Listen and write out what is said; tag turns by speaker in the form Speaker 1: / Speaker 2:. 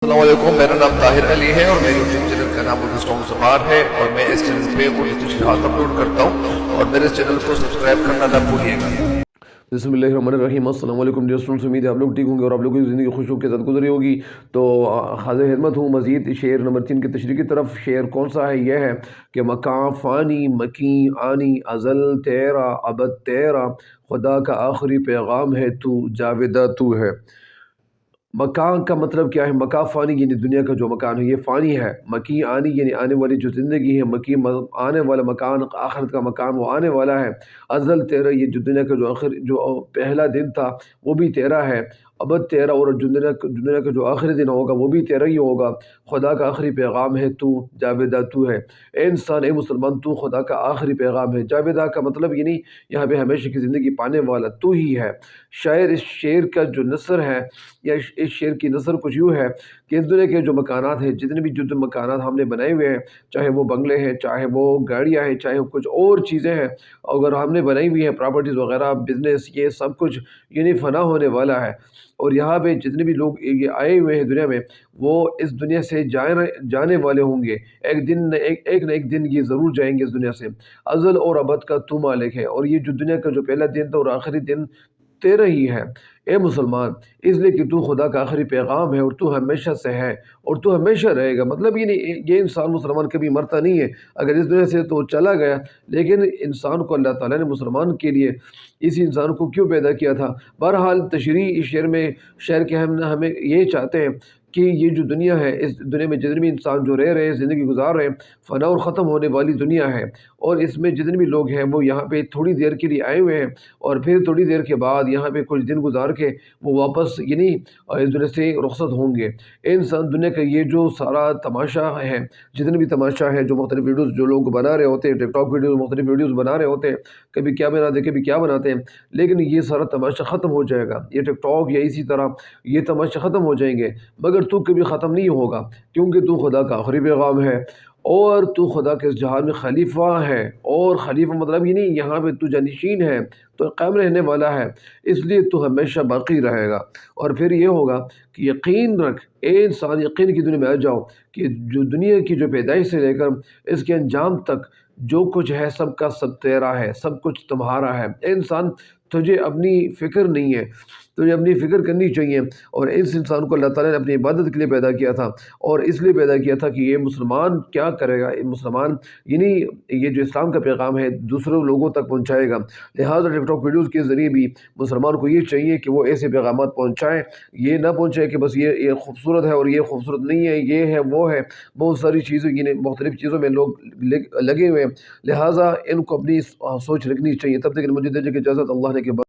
Speaker 1: السلام علیکم، میرا نام طاہر علی ہے اور میرے یوٹیوب چینل کا نام اردو سانگ زبان ہے اور میں اس چینل پہ اردو تشریحات اپلوڈ کرتا ہوں اور میرے چینل کو سبسکرائب کرنا نہ بھولیے گا۔
Speaker 2: بسم اللہ الرحمن الرحیم۔ السلام علیکم ڈیئر اسٹوڈنٹس، امید ہے آپ لوگ ٹھیک ہوں گے اور آپ لوگوں کی زندگی خوشیوں کے ساتھ گزری ہوگی۔ تو حاضر خدمت ہوں مزید شعر نمبر 3 کی تشریح کی طرف۔ شعر کون سا ہے؟ یہ ہے کہ مکاں فانی مکیں آنی ازل تیرا ابد تیرا، خدا کا آخری پیغام ہے تو جاویدہ تو ہے۔ مکان کا مطلب کیا ہے؟ مکان فانی یعنی دنیا کا جو مکان ہے یہ فانی ہے۔ مکی آنی یعنی آنے والی جو زندگی ہے، مکی آنے والا مکان، آخرت کا مکان وہ آنے والا ہے۔ ازل تیرا یہ جو دنیا کا جو پہلا دن تھا وہ بھی تیرا ہے۔ ابد تیرا اور دنیا کا جو آخری دن ہوگا وہ بھی تیرا ہی ہوگا۔ خدا کا آخری پیغام ہے تو جاویدہ تو ہے۔ اے انسان، اے مسلمان، تو خدا کا آخری پیغام ہے۔ جاویدہ کا مطلب یعنی یہاں پہ ہمیشہ کی زندگی پانے والا تو ہی ہے۔ شاعر اس شعر کا جو نثر ہے یا اس شعر کی نثر کچھ یوں ہے کہ اس دنیا کے جو مکانات ہیں، جتنے بھی جو مکانات ہم نے بنائے ہوئے ہیں، چاہے وہ بنگلے ہیں، چاہے وہ گاڑیاں ہیں، چاہے کچھ اور چیزیں ہیں، اگر ہم نے بنائی ہوئی ہیں پراپرٹیز وغیرہ، بزنس، یہ سب کچھ یعنی فنا ہونے والا ہے۔ اور یہاں پہ جتنے بھی لوگ یہ آئے ہوئے ہیں دنیا میں، وہ اس دنیا سے جانے والے ہوں گے۔ ایک نہ ایک دن یہ ضرور جائیں گے اس دنیا سے۔ ازل اور ابد کا تو مالک ہے، اور یہ جو دنیا کا جو پہلا دن تھا اور آخری دن تیرا ہی ہے۔ اے مسلمان، اس لیے کہ تو خدا کا آخری پیغام ہے اور تو ہمیشہ سے ہے اور تو ہمیشہ رہے گا۔ مطلب یہ انسان مسلمان کبھی مرتا نہیں ہے، اگر اس دنیا سے تو چلا گیا، لیکن انسان کو اللہ تعالیٰ نے مسلمان کے لیے اسی انسان کو کیوں پیدا کیا تھا؟ بہرحال تشریح اس شعر کے ہمیں یہ چاہتے ہیں کہ یہ جو دنیا ہے، اس دنیا میں جتنے بھی انسان جو رہ رہے ہیں، زندگی گزار رہے ہیں، فنا اور ختم ہونے والی دنیا ہے، اور اس میں جتنے بھی لوگ ہیں وہ یہاں پہ تھوڑی دیر کے لیے آئے ہوئے ہیں اور پھر تھوڑی دیر کے بعد یہاں پہ کچھ دن گزار کے وہ واپس یعنی اس دنیا سے رخصت ہوں گے۔ انسان دنیا کا یہ جو سارا تماشا ہے، جتنے بھی تماشا ہے، جو مختلف ویڈیوز جو لوگ بنا رہے ہوتے ہیں، ٹک ٹاک ویڈیوز، مختلف ویڈیوز بنا رہے ہوتے ہیں، کبھی کیا بناتے ہیں کبھی کیا بناتے ہیں، لیکن یہ سارا تماشا ختم ہو جائے گا۔ یہ ٹک ٹاک یا اسی طرح یہ تماشا ختم ہو جائیں گے، مگر تو کبھی ختم نہیں ہوگا، کیونکہ تو خدا کا آخری پیغام ہے اور تو خدا کے اس جہان میں خلیفہ ہے۔ اور خلیفہ مطلب یہ نہیں یہاں پہ تو جانشین ہے، تو قائم رہنے والا ہے، اس لیے تو ہمیشہ باقی رہے گا۔ اور پھر یہ ہوگا کہ یقین رکھ، اے انسان، یقین کی دنیا میں آ جاؤ کہ جو دنیا کی جو پیدائش سے لے کر اس کے انجام تک جو کچھ ہے سب کا سب تیرا ہے، سب کچھ تمہارا ہے۔ اے انسان، تجھے اپنی فکر نہیں ہے، تجھے اپنی فکر کرنی چاہیے۔ اور اس انسان کو اللہ تعالیٰ نے اپنی عبادت کے لیے پیدا کیا تھا، اور اس لیے پیدا کیا تھا کہ یہ مسلمان کیا کرے گا، یہ مسلمان یعنی یہ جو اسلام کا پیغام ہے دوسرے لوگوں تک پہنچائے گا۔ لہٰذا ٹک ٹاک ویڈیوز کے ذریعے بھی مسلمان کو یہ چاہیے کہ وہ ایسے پیغامات پہنچائیں، یہ نہ پہنچائے کہ بس یہ خوبصورت ہے اور یہ خوبصورت نہیں ہے، یہ ہے وہ ہے، بہت ساری چیزیں یعنی مختلف چیزوں میں لوگ لگے ہوئے ہیں۔ لہٰذا ان کو اپنی سوچ رکھنی چاہیے۔ تب تک مجھے دیجیے کہ اجازت، اللہ نے کے بعد